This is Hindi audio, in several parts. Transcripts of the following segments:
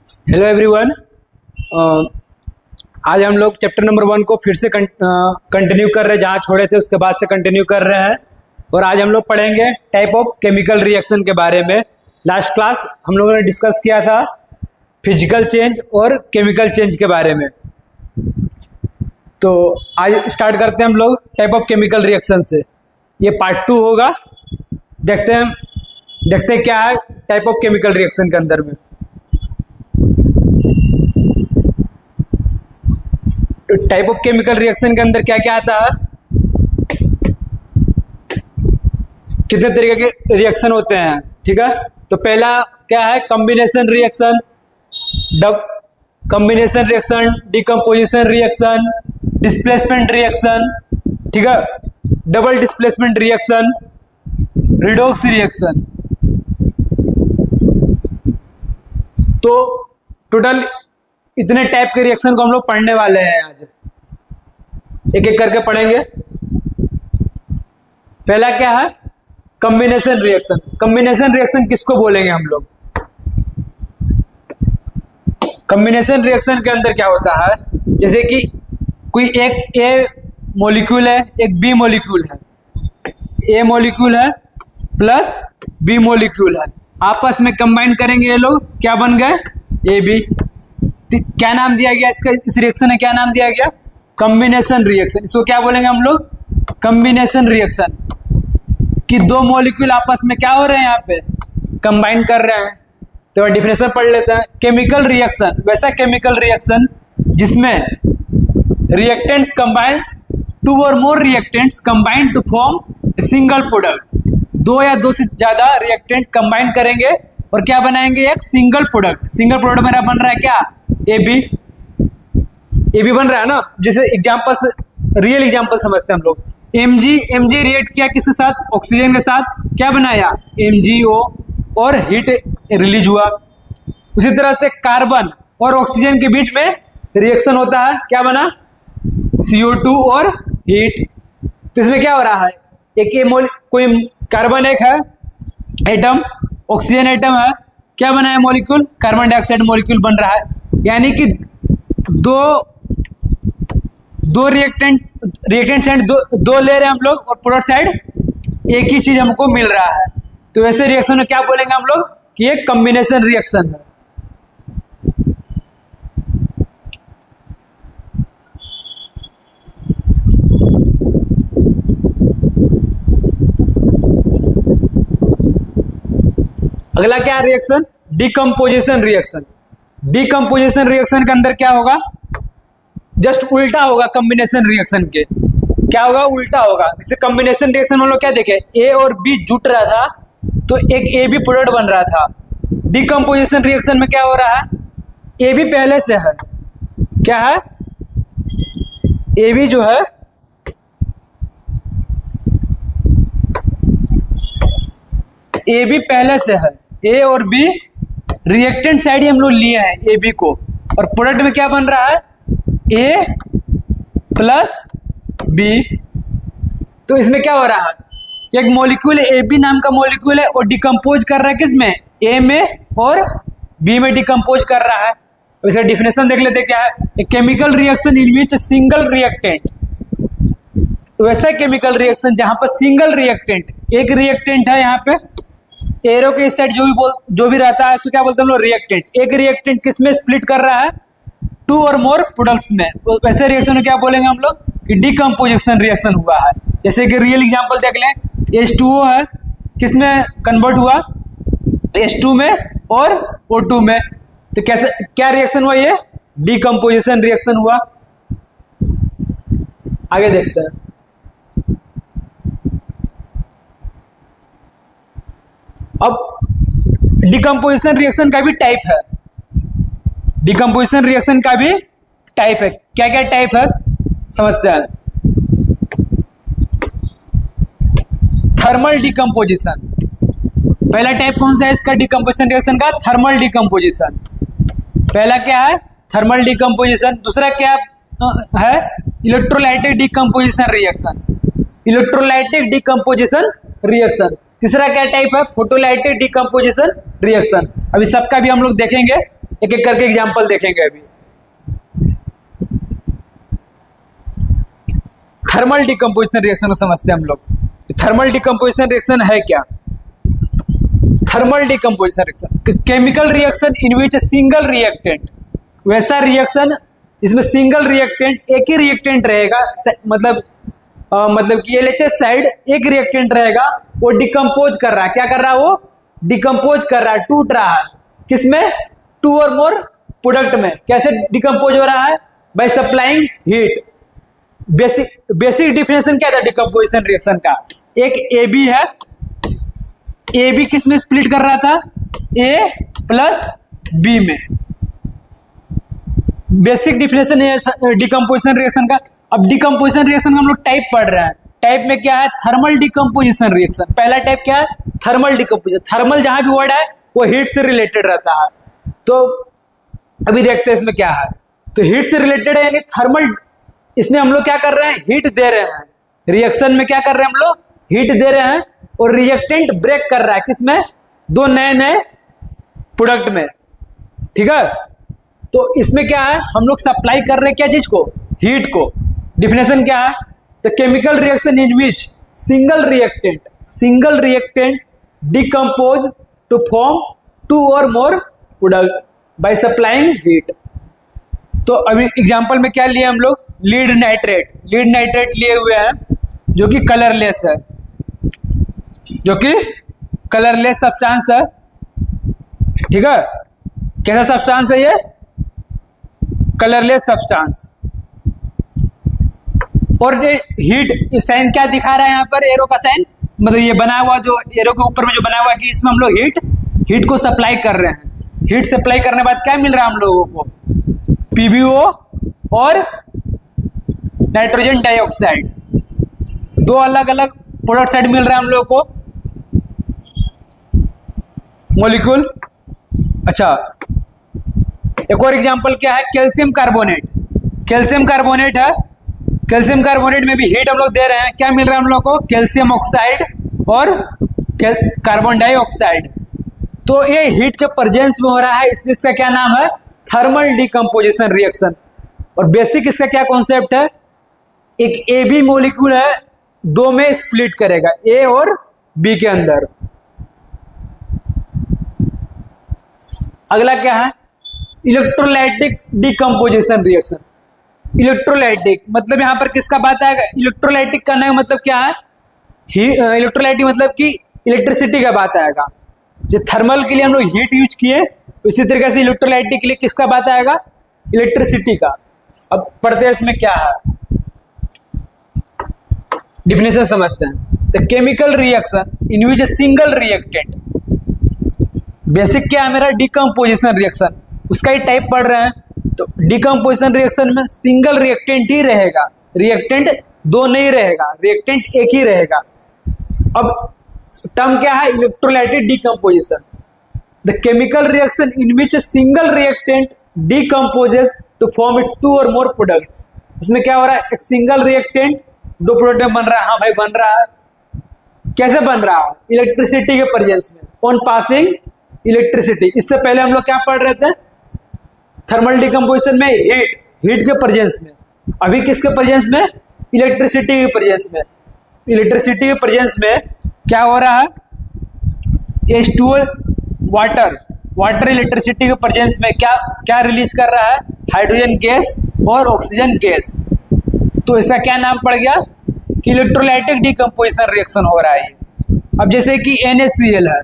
Hello everyone. आज हम लोग चैप्टर नंबर 1 को फिर से कंटिन्यू कर रहे हैं, जहाँ छोड़े थे उसके बाद से कंटिन्यू कर रहे हैं। और आज हम लोग पढ़ेंगे टाइप ऑफ केमिकल रिएक्शन के बारे में। लास्ट क्लास हम लोगों ने डिस्कस किया था फिजिकल चेंज और केमिकल चेंज के बारे में। तो आज स्टार्ट करते हैं हम लोग टाइप ऑफ केमिकल रिएक्शन से। ये पार्ट 2 होगा। देखते हैं क्या है टाइप ऑफ केमिकल रिएक्शन के अंदर में। टाइप ऑफ केमिकल रिएक्शन के अंदर क्या क्या आता है, कितने तरीके के रिएक्शन होते हैं, ठीक है। तो पहला क्या है, combination reaction, combination reaction, decomposition reaction, displacement reaction, ठीक है, double displacement reaction, redox reaction. तो टोटल इतने टाइप के रिएक्शन को हम लोग पढ़ने वाले हैं। आज एक एक करके पढ़ेंगे। पहला क्या है, कॉम्बिनेशन रिएक्शन। कॉम्बिनेशन रिएक्शन किसको बोलेंगे हम लोग? कॉम्बिनेशन रिएक्शन के अंदर क्या होता है, जैसे कि कोई एक ए मॉलिक्यूल है, एक बी मॉलिक्यूल है, ए मॉलिक्यूल है प्लस बी मॉलिक्यूल है, आपस में कंबाइन करेंगे ये लोग, क्या बन गए, ए बी। क्या नाम दिया गया इसका, इस रिएक्शन में क्या नाम दिया गया, कॉम्बिनेशन रिएक्शन। इसको क्या बोलेंगे हम लोग, कॉम्बिनेशन रिएक्शन। कि दो मॉलिक्यूल आपस में क्या हो रहे हैं, यहाँ पे कंबाइन कर रहे हैं। तो डिफिनेशन पढ़ लेते हैं। केमिकल रिएक्शन वैसा केमिकल रिएक्शन जिसमें reactants combines, two or more reactants combine to form single product. दो या दो से ज्यादा रिएक्टेंट कंबाइन करेंगे और क्या बनाएंगे, एक सिंगल प्रोडक्ट। सिंगल प्रोडक्ट मेरा बन रहा है क्या, ए बी बन रहा है ना। जैसे एग्जांपल, रियल एग्जांपल समझते हैं हम लोग। एमजी रिएक्ट किया किसके साथ, ऑक्सीजन के साथ, क्या बनाया, MgO, और हीट रिलीज हुआ। उसी तरह से कार्बन और ऑक्सीजन के बीच में रिएक्शन होता है, क्या बना, CO2 और हीट। तो इसमें क्या हो रहा है, एक कोई कार्बन एक है एटम, ऑक्सीजन एटम है, क्या बना है मॉलिक्यूल, कार्बन डाइऑक्साइड मॉलिक्यूल बन रहा है। यानी कि दो रिएक्टेंट साइड दो ले रहे हैं हम लोग और प्रोडक्ट साइड एक ही चीज हमको मिल रहा है। तो वैसे रिएक्शन में क्या बोलेंगे हम लोग कि ये कॉम्बिनेशन रिएक्शन है। अगला क्या reaction, decomposition reaction. Decomposition reaction के अंदर क्या होगा, जस्ट उल्टा होगा कॉम्बिनेशन रिएक्शन के। क्या होगा, उल्टा होगा। जैसे कॉम्बिनेशन रिएक्शन में हम लोग क्या देखे, ए और बी जुट रहा था तो एक ए बी प्रोडक्ट बन रहा था। डिकम्पोजिशन रिएक्शन में क्या हो रहा है, ए बी पहले से है, क्या है, ए बी जो है ए बी पहले से है, ए और बी रिएक्टेंट साइड ही हम लोग लिए हैं ए बी को, और प्रोडक्ट में क्या बन रहा है, ए प्लस बी। तो इसमें क्या हो रहा है, एक मॉलिक्यूल ए बी नाम का मॉलिक्यूल है और डिकम्पोज कर रहा है किसमें, ए में, और बी में डिकम्पोज कर रहा है। तो इसका डिफिनेशन देख लेते क्या है, a chemical reaction in which single reactant. वैसा केमिकल रिएक्शन जहां पर सिंगल रिएक्टेंट, एक रिएक्टेंट है, यहाँ पे एरो के इस साइड जो भी रहता है उसको क्या बोलते हैं हम लोग, रिएक्टेंट। एक रिएक्टेंट किस में स्प्लिट कर रहा है, टू और मोर प्रोडक्ट्स में। वैसे रिएक्शन में क्या बोलेंगे हम लोग कि डिकम्पोजिशन रिएक्शन हुआ है। जैसे कि रियल एग्जांपल देख लें, H2O है, किस में कन्वर्ट हुआ, H2 में और O2 में। तो कैसे क्या रिएक्शन हुआ, ये डिकम्पोजिशन रिएक्शन हुआ। आगे देखते हैं। अब डिकम्पोजिशन रिएक्शन का भी टाइप है, डिकम्पोजिशन रिएक्शन का भी टाइप है। क्या क्या टाइप है समझते हैं। थर्मल डिकम्पोजिशन, पहला टाइप कौन सा है इसका, डिकम्पोजिशन रिएक्शन का, थर्मल डिकम्पोजिशन। पहला क्या है, थर्मल डिकम्पोजिशन। दूसरा क्या है, electrolytic decomposition reaction, electrolytic decomposition reaction. तीसरा क्या टाइप है, फोटोलाइटिक डिकम्पोजिशन रिएक्शन। अभी सबका भी हम लोग देखेंगे एक एक करके एग्जांपल देखेंगे अभी। थर्मल डिकम्पोजिशन रिएक्शन को समझते हैं हम लोग। थर्मल डिकम्पोजिशन रिएक्शन है क्या? Thermal decomposition reaction chemical reaction in which single reactant, वैसा रिएक्शन इसमें सिंगल रिएक्टेंट, एक ही रिएक्टेंट रहेगा, मतलब कि एलएचएस साइड एक रिएक्टेंट रहेगा, वो डिकम्पोज कर रहा है। क्या कर रहा है? वो डिकम्पोज कर रहा है, टूट रहा है। किसमें? टू और मोर प्रोडक्ट में। कैसे डिकम्पोज हो रहा है? Bye supplying heat. Basic definition क्या था डिकम्पोजिशन रिएक्शन का? एक ए बी है, ए बी किस में स्प्लिट कर रहा था? ए प्लस बी में। बेसिक डिफिनेशन है डिकम्पोजिशन रिएक्शन का। अब डिकम्पोजिशन रिएक्शन का हम लोग टाइप पढ़ रहे हैं। टाइप में क्या है? Thermal decomposition reaction. पहला टाइप क्या है? Thermal decomposition. थर्मल जहां भी वर्ड है वो हीट से रिलेटेड रहता है। तो अभी देखते हैं इसमें क्या है। तो हीट से रिलेटेड है, यानी थर्मल, इसमें हम लोग क्या कर रहे हैं? हीट दे रहे हैं। रिएक्शन में क्या कर रहे हैं हम लोग? हीट दे रहे हैं और रिएक्टेंट ब्रेक कर रहा है। किसमें? दो नए नए प्रोडक्ट में। ठीक है, तो इसमें क्या है? हम लोग सप्लाई कर रहे हैं क्या चीज को? हीट को। डिफिनेशन क्या है? The chemical reaction in which single reactant decompose to form two or more product by supplying heat. तो अभी एग्जांपल में क्या लिए हम लोग? लीड नाइट्रेट लिए हुए हैं, जो कि कलरलेस है, जो कि कलरलेस सब्सटेंस है। ठीक है, कैसा सब्सटेंस है ये? Colourless substance. और ये हीट साइन क्या दिखा रहा है यहाँ पर? एरो का साइन, मतलब ये बना हुआ, जो एरो के ऊपर में जो बना हुआ है कि इसमें हम लोग हीट को सप्लाई कर रहे हैं। हीट सप्लाई करने के बाद क्या मिल रहा है हम लोगों को? पीबीओ और नाइट्रोजन डाइऑक्साइड, दो अलग अलग प्रोडक्ट साइड मिल रहा है हम लोगों को, मॉलिक्यूल। अच्छा, एक और एग्जांपल क्या है? कैल्शियम कार्बोनेट है। कैल्शियम कार्बोनेट में भी हीट हम लोग दे रहे हैं। क्या मिल रहा है हम लोग को? कैल्शियम ऑक्साइड और कार्बन डाइऑक्साइड। तो ये हीट के प्रेजेंस में हो रहा है, इसलिए इसका क्या नाम है? Thermal decomposition reaction. और बेसिक इसका क्या कॉन्सेप्ट है? एक ए बी मॉलिक्यूल है, दो में स्प्लिट करेगा, ए और बी के अंदर। अगला क्या है? Electrolytic decomposition reaction. इलेक्ट्रोलाइटिक मतलब यहां पर किसका बात आएगा? इलेक्ट्रोलाइटिक करने का मतलब क्या है? इलेक्ट्रोलाइटिक मतलब कि इलेक्ट्रिसिटी का बात आएगा। जो थर्मल के लिए हम लोग हीट यूज किए, उसी तरीके से इलेक्ट्रोलाइटिक के लिए किसका बात आएगा? इलेक्ट्रिसिटी का। अब पढ़ते हैं इसमें क्या है, डिफिनेशन समझते हैं। The chemical reaction in which a single reactant, basic क्या है मेरा? डिकम्पोजिशन रिएक्शन, उसका ही टाइप पढ़ रहे हैं। तो डिकम्पोजिशन रिएक्शन में सिंगल रिएक्टेंट ही रहेगा, रिएक्टेंट दो नहीं रहेगा, रिएक्टेंट एक ही रहेगा। अब टर्म क्या है? Electrolytic decomposition. The chemical reaction in which a single reactant decomposes to form two or more products. इसमें क्या हो रहा है? एक सिंगल रिएक्टेंट दो प्रोडक्ट बन रहा है। हाँ भाई, बन रहा है। कैसे बन रहा है? इलेक्ट्रिसिटी के प्रेजेंस में, ऑन पासिंग इलेक्ट्रिसिटी। इससे पहले हम लोग क्या पढ़ रहे थे? थर्मल डिकम्पोजिशन में हीट के प्रेजेंस में। अभी किसके प्रेजेंस में? इलेक्ट्रिसिटी के प्रेजेंस में। इलेक्ट्रिसिटी के प्रेजेंस में क्या हो रहा है? H2O वाटर इलेक्ट्रिसिटी के प्रेजेंस में क्या रिलीज कर रहा है? हाइड्रोजन गैस और ऑक्सीजन गैस। तो इसका क्या नाम पड़ गया? कि इलेक्ट्रोलाइटिक डिकम्पोजिशन रिएक्शन हो रहा है। अब जैसे कि NaCl है,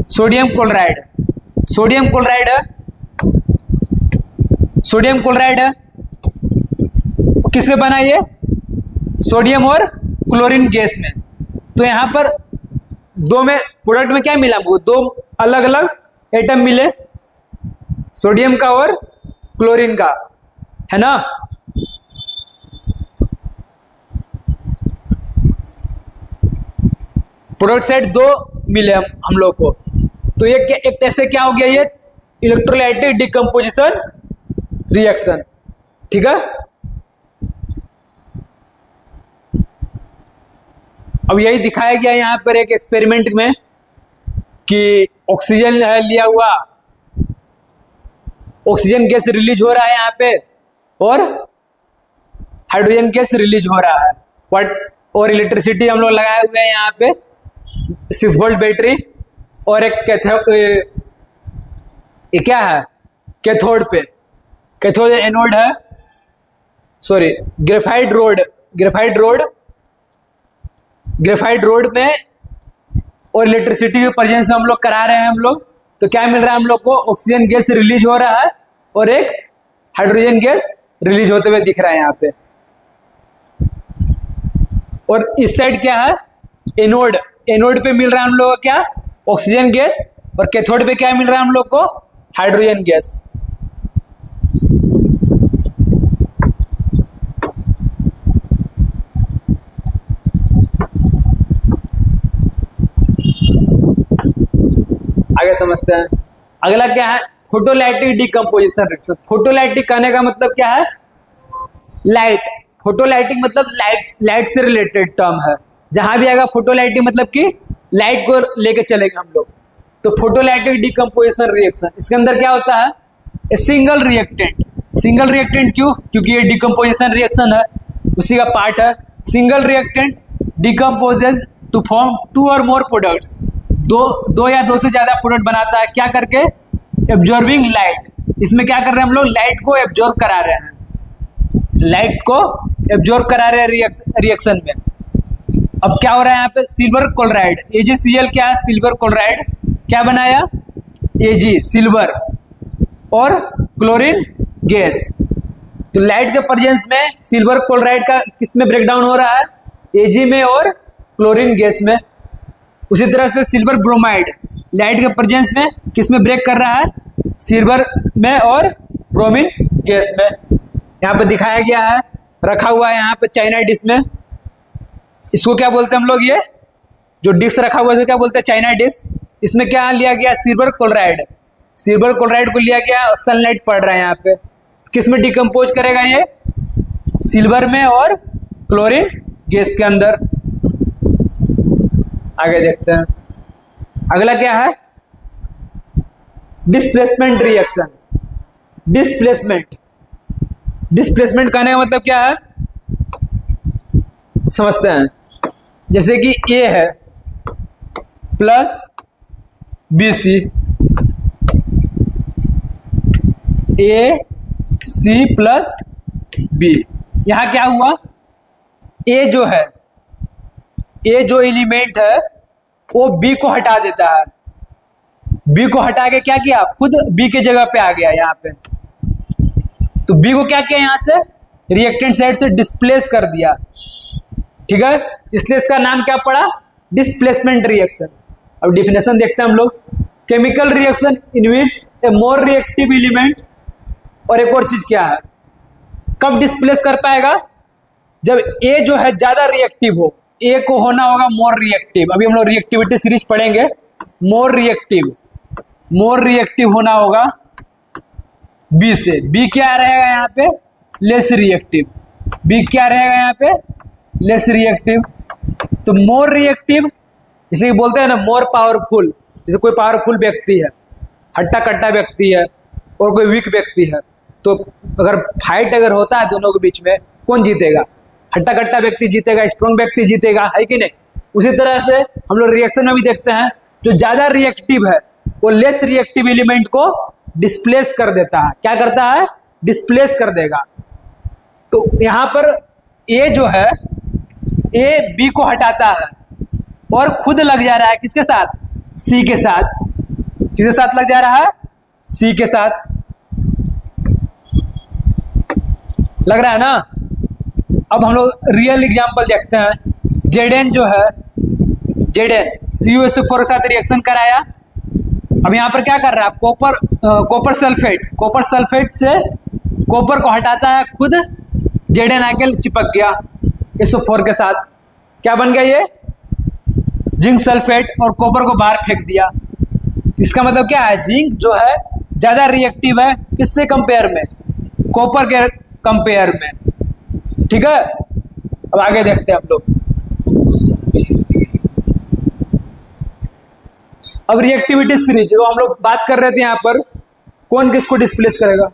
सोडियम क्लोराइड है, किससे बना ये? सोडियम और क्लोरीन गैस में। तो यहां पर दो में प्रोडक्ट में क्या मिला हमको? दो अलग अलग एटम मिले, सोडियम का और क्लोरीन का, है ना। प्रोडक्ट साइड दो मिले हम लोग को। तो ये एक टाइप से क्या हो गया? ये इलेक्ट्रोलाइटिक डिकम्पोजिशन रिएक्शन। ठीक है, अब यही दिखाया गया यहां पर एक एक्सपेरिमेंट में कि ऑक्सीजन लिया हुआ ऑक्सीजन गैस रिलीज हो रहा है यहाँ पे और हाइड्रोजन गैस रिलीज हो रहा है। व्हाट और इलेक्ट्रिसिटी हम लोग लगाए हुए हैं यहाँ पे 6 वोल्ट बैटरी और एक ये क्या है कैथोड पे, कैथोड एनोड है, सॉरी ग्रेफाइट रोड में और इलेक्ट्रिसिटी के प्रेजेंस हम लोग करा रहे हैं हम लोग। तो क्या मिल रहा है हम लोग को, ऑक्सीजन गैस रिलीज हो रहा है और एक हाइड्रोजन गैस रिलीज होते हुए दिख रहा है यहाँ पे। और इस साइड क्या है एनोड, एनोड पे मिल रहा है हम लोग को क्या ऑक्सीजन गैस और कैथोड पे क्या मिल रहा है हम लोग को हाइड्रोजन गैस। आगे समझते हैं। अगला क्या है फोटोलाइटिक डिकम्पोजिशन रिएक्शन। फोटोलाइटिक कहने का मतलब क्या है लाइट, फोटोलाइटिक मतलब लाइट से रिलेटेड टर्म है। जहां भी आएगा फोटोलाइटिक मतलब कि लाइट को लेके चलेंगे हम लोग। तो फोटोलाइटिक डिकम्पोजिशन रिएक्शन इसके अंदर क्या होता है सिंगल रिएक्टेंट। सिंगल रिएक्टेंट क्यों, क्योंकि ये डिकम्पोजिशन रिएक्शन है उसी का पार्ट है। Single reactant decomposes to form 2 or more products, दो या दो से ज्यादा प्रोडक्ट बनाता है। क्या करके एब्जॉर्बिंग लाइट, इसमें क्या कर रहे हैं हम लोग लाइट को एब्जॉर्ब करा रहे हैं, लाइट को एब्जॉर्ब करा रहे हैं रिएक्शन में। अब क्या हो रहा है यहाँ पे सिल्वर क्लोराइड AgCl क्या है सिल्वर क्लोराइड क्या बनाया Ag सिल्वर और क्लोरीन गैस। तो लाइट के प्रेजेंस में सिल्वर क्लोराइड का किसमें ब्रेकडाउन हो रहा है Ag में और क्लोरीन गैस में। उसी तरह से सिल्वर ब्रोमाइड लाइट के प्रेजेंस में किसमें ब्रेक कर रहा है सिल्वर में और ब्रोमीन गैस में। यहाँ पे दिखाया गया है रखा हुआ है यहाँ पे चाइना डिश में, इसको क्या बोलते हैं हम लोग, ये जो डिश रखा हुआ है इसको क्या बोलते हैं चाइना डिश। इसमें क्या लिया गया सिल्वर क्लोराइड, सिल्वर क्लोराइड को लिया गया और सनलाइट पड़ रहा है यहाँ पे, किस में डिकम्पोज करेगा ये सिल्वर में और क्लोरीन गैस के अंदर। आगे देखते हैं अगला क्या है डिस्प्लेसमेंट रिएक्शन। डिस्प्लेसमेंट कहने का मतलब क्या है समझते हैं। जैसे कि A है plus BC, AC plus B। यहां क्या हुआ A जो एलिमेंट है वो B को हटा देता है, B को हटा के क्या किया खुद B के जगह पे आ गया यहाँ पे। तो B को क्या किया यहाँ से रिएक्टेंट साइड से डिस्प्लेस कर दिया, ठीक है, इसलिए इसका नाम क्या पड़ा डिस्प्लेसमेंट रिएक्शन। अब डिफिनेशन देखते हैं हम लोग, chemical reaction in which A more reactive element, और एक और चीज क्या है कब डिस्प्लेस कर पाएगा जब A जो है ज्यादा रिएक्टिव हो, A को होना होगा मोर रिएक्टिव। अभी हम लोग रिएक्टिविटी सीरीज पढ़ेंगे, मोर रिएक्टिव होना होगा B से। B क्या रहेगा यहाँ पे लेस रिएक्टिव, B क्या रहेगा यहाँ पे लेस रिएक्टिव। तो मोर रिएक्टिव इसे बोलते हैं ना मोर पावरफुल। जैसे कोई पावरफुल व्यक्ति है, हट्टा कट्टा व्यक्ति है और कोई वीक व्यक्ति है, तो अगर फाइट अगर होता है दोनों के बीच में कौन जीतेगा, हट्टा कट्टा व्यक्ति जीतेगा, स्ट्रॉन्ग व्यक्ति जीतेगा, है कि नहीं। उसी तरह से हम लोग रिएक्शन में भी देखते हैं जो ज्यादा रिएक्टिव है वो लेस रिएक्टिव एलिमेंट को डिस्प्लेस कर देता है। क्या करता है डिस्प्लेस कर देगा। तो यहां पर A जो है A B को हटाता है और खुद लग जा रहा है किसके साथ C के साथ, किसके साथ लग जा रहा है C के साथ, लग रहा है ना। अब हम लोग रियल एग्जांपल देखते हैं। Zn जो है Zn CuSO4 के साथ रिएक्शन कराया। अब यहाँ पर क्या कर रहा है कॉपर सल्फेट से कॉपर को हटाता है, खुद Zn आके चिपक गया SO4 के साथ, क्या बन गया ये जिंक सल्फेट, और कॉपर को बाहर फेंक दिया। इसका मतलब क्या है जिंक जो है ज्यादा रिएक्टिव है किससे कंपेयर में कॉपर के कंपेयर में, ठीक है। अब आगे देखते हैं हम लोग। अब रिएक्टिविटी सीरीज जो हम लोग बात कर रहे थे यहाँ पर कौन किसको डिस्प्लेस करेगा?